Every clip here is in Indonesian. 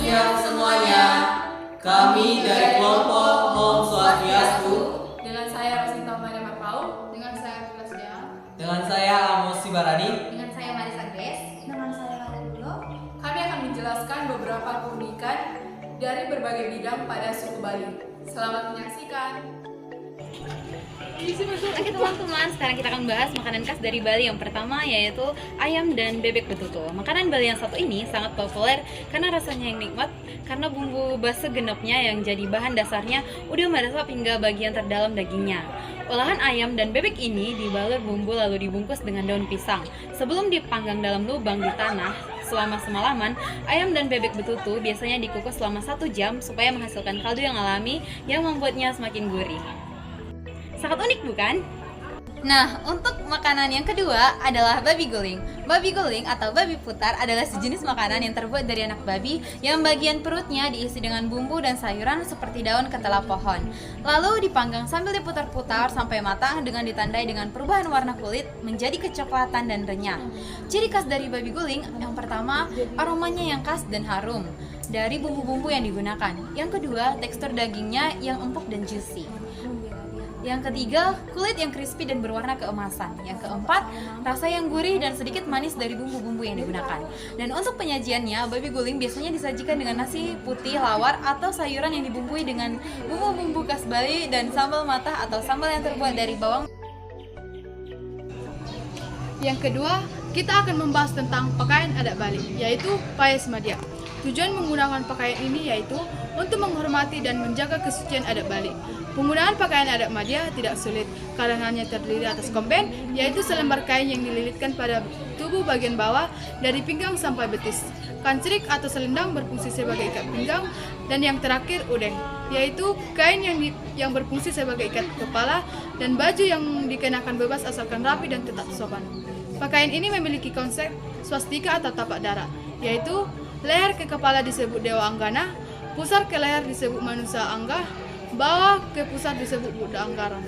Siap semuanya, kami dari kelompok Om Swastiastu. Dengan saya Rosita Maria Marpau. Dengan saya Filas Dea. Dengan saya Amos Sibarani. Dengan saya Marisa Grace. Dengan saya Lada Dulo. Kami akan menjelaskan beberapa keunikan dari berbagai bidang pada suku Bali. Selamat menyaksikan. Oke teman-teman, sekarang kita akan bahas makanan khas dari Bali. Yang pertama yaitu ayam dan bebek betutu. Makanan Bali yang satu ini sangat populer karena rasanya yang nikmat, karena bumbu base genepnya yang jadi bahan dasarnya udah meresap hingga bagian terdalam dagingnya. Olahan ayam dan bebek ini dibalur bumbu lalu dibungkus dengan daun pisang. Sebelum dipanggang dalam lubang di tanah selama semalaman, ayam dan bebek betutu biasanya dikukus selama 1 jam supaya menghasilkan kaldu yang alami yang membuatnya semakin gurih. Sangat unik bukan? Nah, untuk makanan yang kedua adalah babi guling. Babi guling atau babi putar adalah sejenis makanan yang terbuat dari anak babi yang bagian perutnya diisi dengan bumbu dan sayuran seperti daun ketela pohon. Lalu dipanggang sambil diputar-putar sampai matang dengan ditandai dengan perubahan warna kulit menjadi kecoklatan dan renyah. Ciri khas dari babi guling yang pertama, aromanya yang khas dan harum dari bumbu-bumbu yang digunakan. Yang kedua, tekstur dagingnya yang empuk dan juicy. Yang ketiga, kulit yang crispy dan berwarna keemasan. Yang keempat, rasa yang gurih dan sedikit manis dari bumbu-bumbu yang digunakan. Dan untuk penyajiannya, babi guling biasanya disajikan dengan nasi putih lawar atau sayuran yang dibumbui dengan bumbu-bumbu khas Bali dan sambal matah atau sambal yang terbuat dari bawang. Yang kedua, kita akan membahas tentang pakaian adat Bali, yaitu payas madya. Tujuan menggunakan pakaian ini yaitu untuk menghormati dan menjaga kesucian adat Bali. Penggunaan pakaian adat madya tidak sulit karena hanya terdiri atas komben, yaitu selembar kain yang dililitkan pada tubuh bagian bawah dari pinggang sampai betis. Kancrik atau selendang berfungsi sebagai ikat pinggang, dan yang terakhir udeng, yaitu kain yang berfungsi sebagai ikat kepala, dan baju yang dikenakan bebas asalkan rapi dan tetap sopan. Pakaian ini memiliki konsep swastika atau tapak darah, yaitu leher ke kepala disebut Dewa Anggana, pusar ke leher disebut Manusa Angga, bawah ke pusat disebut Buddha Anggara.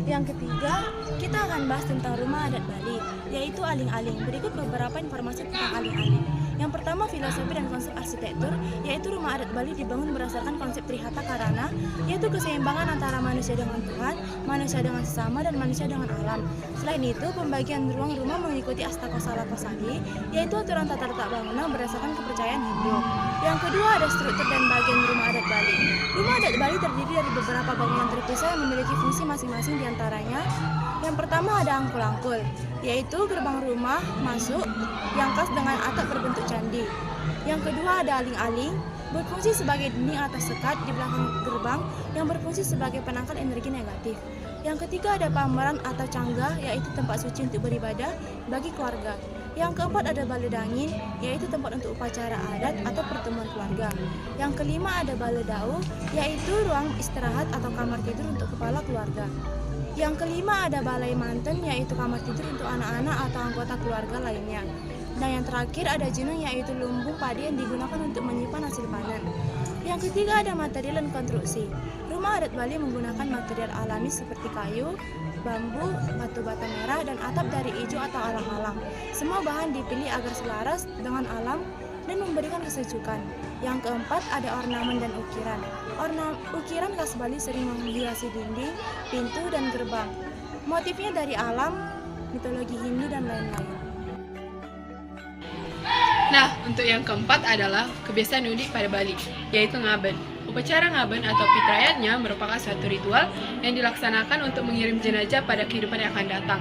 Yang ketiga, kita akan bahas tentang rumah adat Bali, yaitu aling-aling. Berikut beberapa informasi tentang aling-aling. Yang pertama, filosofi dan konsep arsitektur, yaitu rumah adat Bali dibangun berdasarkan konsep Trihata Karana, yaitu keseimbangan antara manusia dengan Tuhan, manusia dengan sesama, dan manusia dengan alam. Selain itu, pembagian ruang rumah mengikuti Astakosala Kosali, yaitu aturan tata letak bangunan berdasarkan kepercayaan Hindu. Yang kedua, ada struktur dan bagian rumah adat Bali. Rumah adat Bali terdiri dari beberapa bangunan terpisah yang memiliki fungsi masing-masing di antaranya. Yang pertama ada angkul-angkul, yaitu gerbang rumah masuk yang khas dengan atap berbentuk candi. Yang kedua ada aling-aling, berfungsi sebagai dinding atas sekat di belakang gerbang yang berfungsi sebagai penangkal energi negatif. Yang ketiga ada pameran atau canggah, yaitu tempat suci untuk beribadah bagi keluarga. Yang keempat ada baledangin, yaitu tempat untuk upacara adat atau pertemuan keluarga. Yang kelima ada baledau, yaitu ruang istirahat atau kamar tidur untuk kepala keluarga. Yang kelima ada balai manten, yaitu kamar tidur untuk anak-anak atau anggota keluarga lainnya. Dan yang terakhir ada jeneng, yaitu lumbung padi yang digunakan untuk menyimpan hasil panen. Yang ketiga ada material dan konstruksi. Rumah adat Bali menggunakan material alami seperti kayu, bambu, batu bata merah, dan atap dari hijau atau alang-alang. Semua bahan dipilih agar selaras dengan alam dan memberikan kesejukan. Yang keempat ada ornamen dan ukiran. Ukiran khas Bali sering menghiasi dinding, pintu, dan gerbang. Motifnya dari alam, mitologi Hindu, dan lain-lain. Nah, untuk yang keempat adalah kebiasaan unik pada Bali, yaitu ngaben. Upacara ngaben atau fitrayatnya merupakan suatu ritual yang dilaksanakan untuk mengirim jenazah pada kehidupan yang akan datang.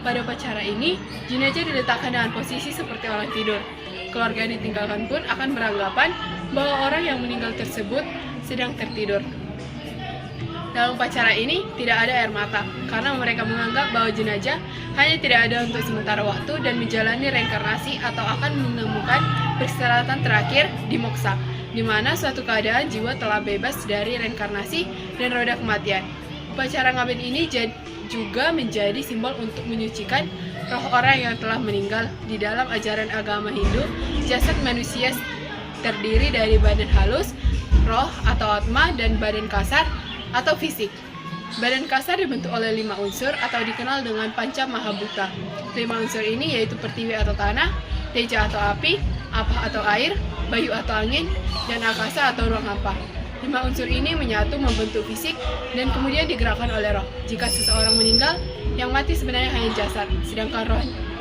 Pada upacara ini, jenazah diletakkan dengan posisi seperti orang tidur. Keluarga yang ditinggalkan pun akan beranggapan bahwa orang yang meninggal tersebut sedang tertidur. Dalam upacara ini tidak ada air mata, karena mereka menganggap bahwa jenazah hanya tidak ada untuk sementara waktu dan menjalani reinkarnasi atau akan menemukan perseratan terakhir di moksa. di mana suatu keadaan jiwa telah bebas dari reinkarnasi dan roda kematian. Upacara ngaben ini juga menjadi simbol untuk menyucikan roh orang yang telah meninggal. Di dalam ajaran agama Hindu, jasad manusia terdiri dari badan halus, roh atau atma, dan badan kasar atau fisik. Badan kasar dibentuk oleh 5 unsur atau dikenal dengan Panca Mahabhuta. 5 unsur ini yaitu pertiwi atau tanah, teja atau api, apa atau air, bayu atau angin, dan akasa atau ruang hampa. 5 unsur ini menyatu membentuk fisik dan kemudian digerakkan oleh roh. Jika seseorang meninggal, yang mati sebenarnya hanya jasad, sedangkan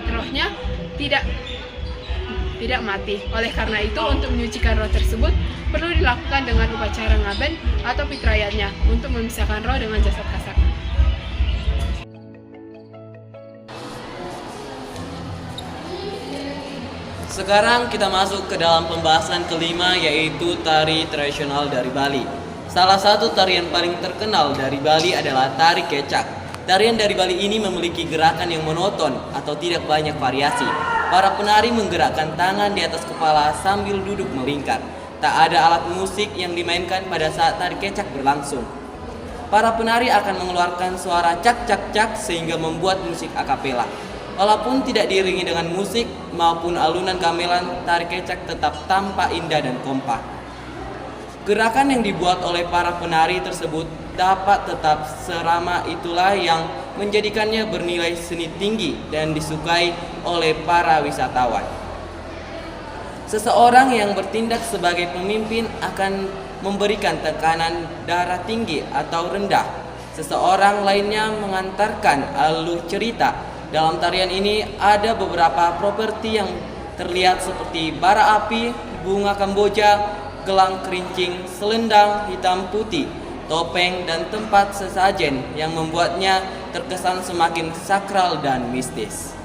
rohnya tidak mati. Oleh karena itu, untuk menyucikan roh tersebut perlu dilakukan dengan upacara ngaben atau fitrayatnya untuk memisahkan roh dengan jasad kasar. Sekarang kita masuk ke dalam pembahasan kelima, yaitu tari tradisional dari Bali. Salah satu tarian paling terkenal dari Bali adalah tari kecak. Tarian dari Bali ini memiliki gerakan yang monoton atau tidak banyak variasi. Para penari menggerakkan tangan di atas kepala sambil duduk melingkar. Tak ada alat musik yang dimainkan pada saat tari kecak berlangsung. Para penari akan mengeluarkan suara cak cak cak sehingga membuat musik akapela. Walaupun tidak diiringi dengan musik maupun alunan gamelan, tari kecak tetap tampak indah dan kompak. Gerakan yang dibuat oleh para penari tersebut dapat tetap serama itulah yang menjadikannya bernilai seni tinggi dan disukai oleh para wisatawan. Seseorang yang bertindak sebagai pemimpin akan memberikan tekanan darah tinggi atau rendah. Seseorang lainnya mengantarkan alur cerita. Dalam tarian ini ada beberapa properti yang terlihat seperti bara api, bunga kamboja, gelang kerincing, selendang hitam putih, topeng, dan tempat sesajen yang membuatnya terkesan semakin sakral dan mistis.